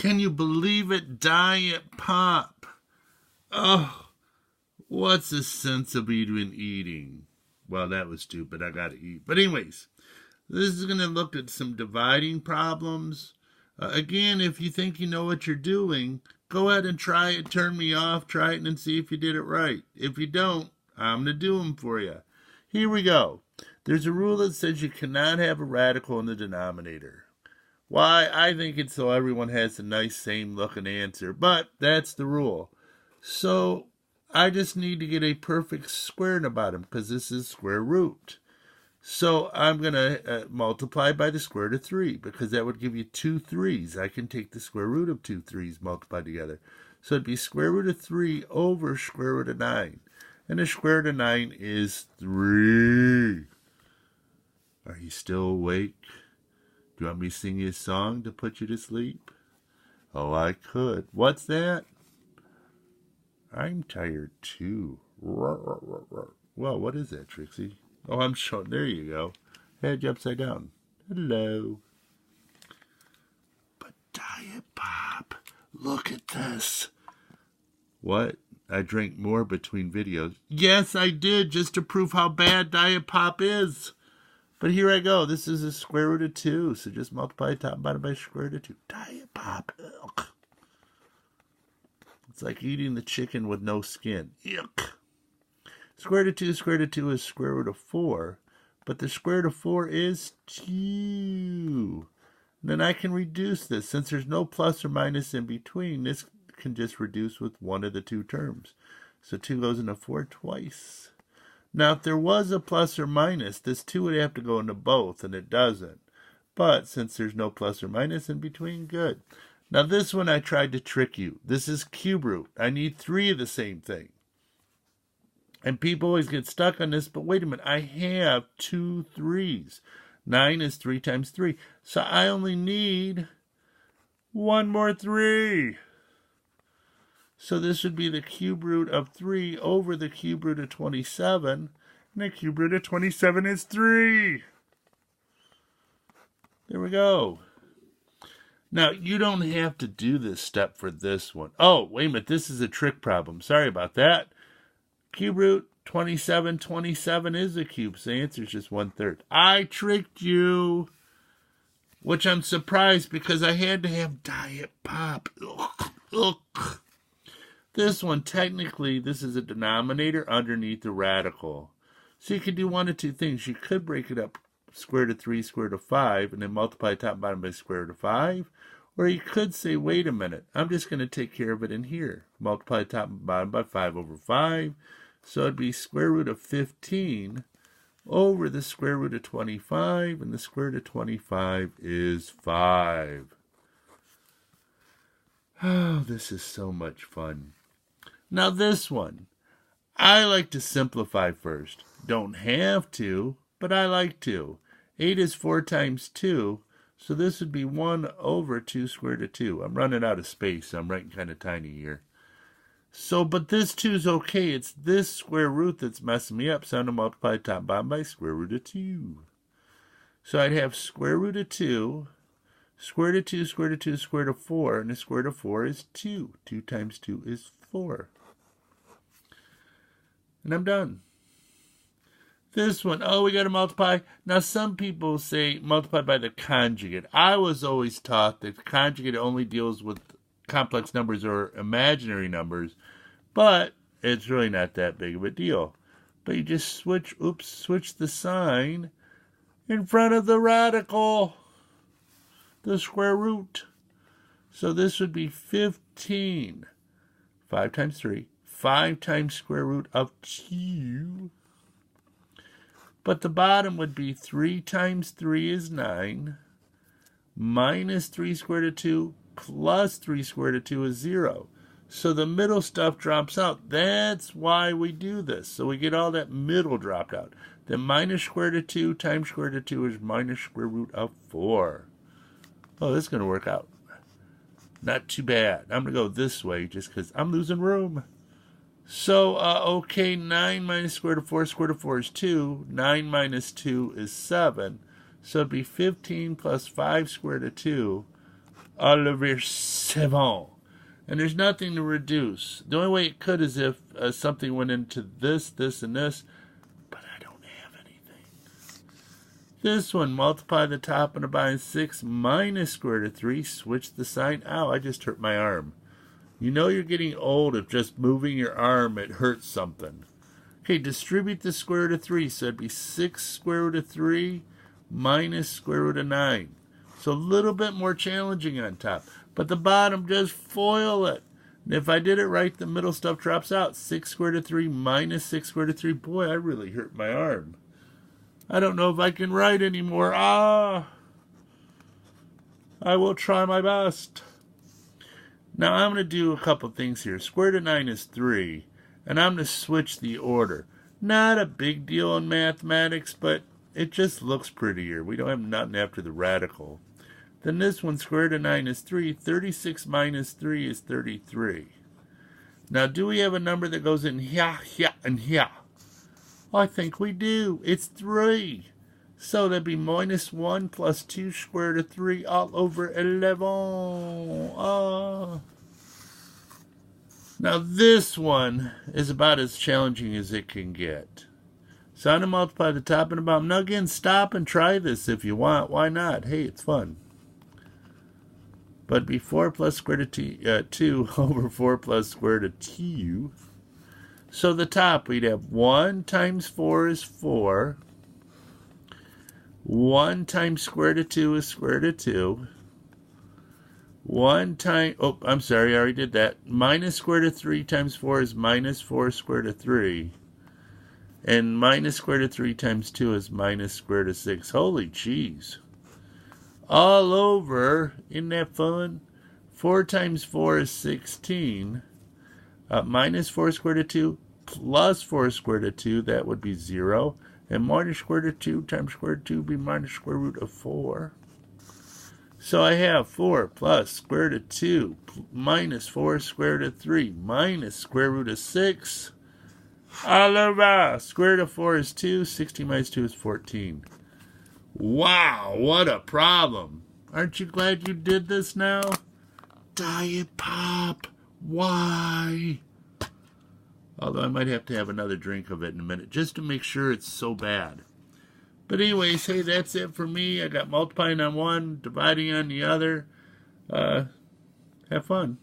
Can you believe it? Diet pop. Oh, what's the sense of even eating? Well, that was stupid. I gotta eat. But anyways, this is going to look at some dividing problems. Again, if you think you know what you're doing, go ahead and try it. Turn me off. Try it and see if you did it right. If you don't, I'm going to do them for you. Here we go. There's a rule that says you cannot have a radical in the denominator. Why? I think it's so everyone has a nice same looking answer, but that's the rule. So I just need to get a perfect square in the bottom because this is square root. So I'm going to multiply by the square root of 3 because that would give you 2 3's. I can take the square root of 2 3's multiplied together. So it'd be square root of 3 over square root of 9. And the square root of 9 is 3. Are you still awake? Do you want me to sing you a song to put you to sleep? Oh, I could. What's that? I'm tired too. Well, what is that, Trixie? Oh, I'm showing. There you go. Head you upside down. Hello. But Diet Pop, look at this. What? I drank more between videos. Yes, I did, just to prove how bad Diet Pop is. But here I go. This is a square root of 2, so just multiply top and bottom by square root of 2. Diet Pop. Ugh. It's like eating the chicken with no skin. Yuck. Square root of 2 is square root of 4, but the square root of 4 is 2. Then I can reduce this. Since there's no plus or minus in between, this can just reduce with one of the two terms. So 2 goes into 4 twice. Now, if there was a plus or minus, this 2 would have to go into both, and it doesn't. But since there's no plus or minus in between, good. Now, this one I tried to trick you. This is cube root. I need 3 of the same thing. And people always get stuck on this, but wait a minute, I have 2 3's. 9 is 3 times 3. So I only need 1 more 3. So this would be the cube root of 3 over the cube root of 27. And the cube root of 27 is 3. There we go. Now, you don't have to do this step for this one. Oh, wait a minute, this is a trick problem. Sorry about that. Cube root 27, 27 is a cube, so the answer is just 1/3. I tricked you, which I'm surprised because I had to have Diet Pop. Ugh, ugh. This one, technically, this is a denominator underneath the radical. So you could do one of two things. You could break it up square root of 3, square root of 5, and then multiply top and bottom by square root of 5. Or you could say, wait a minute, I'm just going to take care of it in here. Multiply top and bottom by 5 over 5. So it'd be square root of 15 over the square root of 25, and the square root of 25 is 5. Oh, this is so much fun. Now this one, I like to simplify first. Don't have to, but I like to. 8 is 4 times 2, so this would be 1 over 2 square root of 2. I'm running out of space, so I'm writing kind of tiny here. So, but this 2 is okay. It's this square root that's messing me up, so I'm going to multiply top and bottom by square root of 2. So I'd have square root of 2, square root of 2, square root of 2, square root of 4, and the square root of 4 is 2. 2 times 2 is 4. And I'm done. This one, oh, we got to multiply. Now, some people say multiply by the conjugate. I was always taught that the conjugate only deals with complex numbers or imaginary numbers, but it's really not that big of a deal. But you just switch the sign in front of the radical, the square root. So this would be 15. 5 times 3. 5 times square root of 2. But the bottom would be 3 times 3 is 9, minus 3 square root of 2, plus 3 square root of 2 is 0. So the middle stuff drops out. That's why we do this. So we get all that middle dropped out. Then minus square root of 2 times square root of 2 is minus square root of 4. Oh, this is going to work out. Not too bad. I'm going to go this way just because I'm losing room. So, okay, 9 minus square root of 4, square root of 4 is 2. 9 minus 2 is 7. So it'd be 15 plus 5 square root of 2, all over C'est bon. And there's nothing to reduce. The only way it could is if something went into this, this, and this. But I don't have anything. This one, multiply the top and the bottom 6 minus square root of 3. Switch the sign. Ow, I just hurt my arm. You know you're getting old if just moving your arm, it hurts something. Okay, distribute the square root of 3. So it'd be 6 square root of 3 minus square root of 9. So a little bit more challenging on top. But the bottom, just foil it. And if I did it right, the middle stuff drops out. 6 square root of 3 minus 6 square root of 3. Boy, I really hurt my arm. I don't know if I can write anymore. I will try my best. Now I'm going to do a couple things here. Square root of 9 is 3. And I'm going to switch the order. Not a big deal in mathematics, but it just looks prettier. We don't have nothing after the radical. Then this one, square root of 9 is 3. 36 minus 3 is 33. Now, do we have a number that goes in here, here, and here? I think we do. It's 3. So that'd be minus 1 plus 2 square root of 3 all over 11. Now, this one is about as challenging as it can get. So I'm going to multiply the top and the bottom. Now, again, stop and try this if you want. Why not? Hey, it's fun. But be 4 plus square root of 2 over 4 plus square root of 2. So the top, we'd have 1 times 4 is 4. 1 times square root of 2 is square root of 2. 1 times, oh, I'm sorry, I already did that. Minus square root of 3 times 4 is minus 4 square root of 3. And minus square root of 3 times 2 is minus square root of 6. Holy jeez. All over, isn't that fun? 4 times 4 is 16. Minus 4 square root of 2 plus 4 square root of 2, that would be 0. And minus square root of 2 times square root of 2 would be minus square root of 4. So I have 4 plus square root of 2 minus 4 square root of 3 minus square root of 6. All over. Square root of 4 is 2. 16 minus 2 is 14. Wow, what a problem. Aren't you glad you did this now? Diet Pop, why? Although I might have to have another drink of it in a minute just to make sure it's so bad. But anyways, hey, that's it for me. I got multiplying on one, dividing on the other. Have fun.